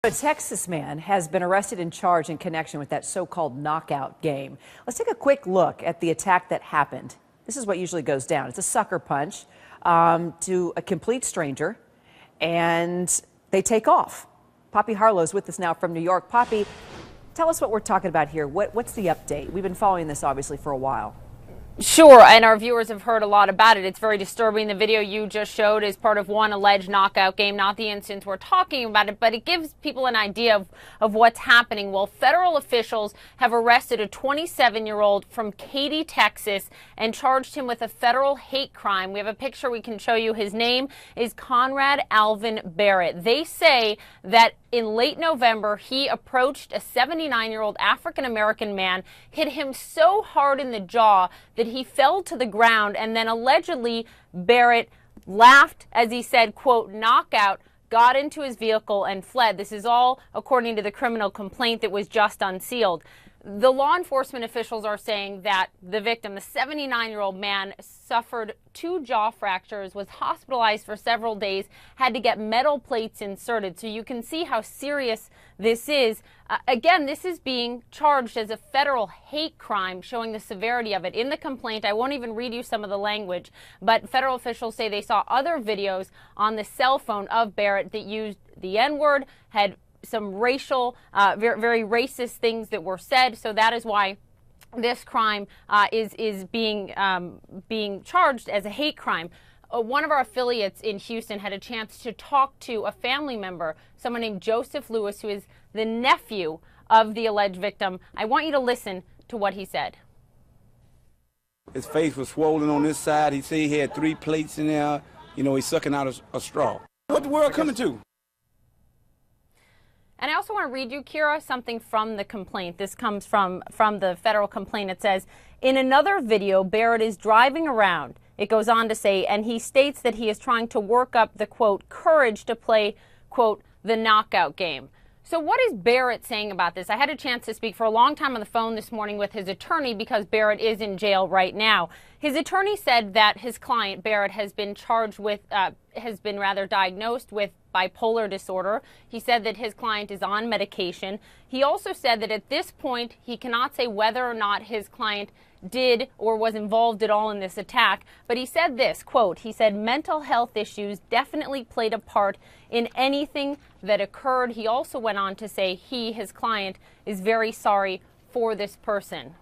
A Texas man has been arrested and charged in connection with that so-called knockout game. Let's take a quick look at the attack that happened. This is what usually goes down. It's a sucker punch to a complete stranger, and they take off. Poppy Harlow is with us now from New York. Poppy, tell us what we're talking about here. What's the update? We've been following this, obviously, for a while. Sure, and our viewers have heard a lot about it. It's very disturbing. The video you just showed is part of one alleged knockout game, not the instance we're talking about it, but it gives people an idea of what's happening. Well, federal officials have arrested a 27-year-old from Katy, Texas, and charged him with a federal hate crime. We have a picture we can show you. His name is Conrad Alvin Barrett. They say that in late November, he approached a 79-year-old African-American man, hit him so hard in the jaw that he fell to the ground, and then allegedly Barrett laughed as he said, quote, knockout, got into his vehicle and fled. This is all according to the criminal complaint that was just unsealed. The law enforcement officials are saying that the victim, the 79-year-old man, suffered 2 jaw fractures, was hospitalized for several days, had to get metal plates inserted. So you can see how serious this is. Again, this is being charged as a federal hate crime, showing the severity of it. In the complaint, I won't even read you some of the language, but federal officials say they saw other videos on the cell phone of Barrett that used the N-word, had some racial, very racist things that were said. So that is why this crime is being charged as a hate crime. One of our affiliates in Houston had a chance to talk to a family member, someone named Joseph Lewis, who is the nephew of the alleged victim. I want you to listen to what he said. His face was swollen on this side. He said he had 3 plates in there. You know, he's sucking out a straw. What the world coming to? And I also want to read you, Kira, something from the complaint. This comes from the federal complaint. It says, in another video, Barrett is driving around. It goes on to say, and he states that he is trying to work up the, quote, courage to play, quote, the knockout game. So what is Barrett saying about this? I had a chance to speak for a long time on the phone this morning with his attorney because Barrett is in jail right now. His attorney said that his client, Barrett, has been charged with, has been rather diagnosed with bipolar disorder. He said that his client is on medication. He also said that at this point, he cannot say whether or not his client did or was involved at all in this attack. But he said this, quote, he said mental health issues definitely played a part in anything that occurred. He also went on to say his client, is very sorry for this person.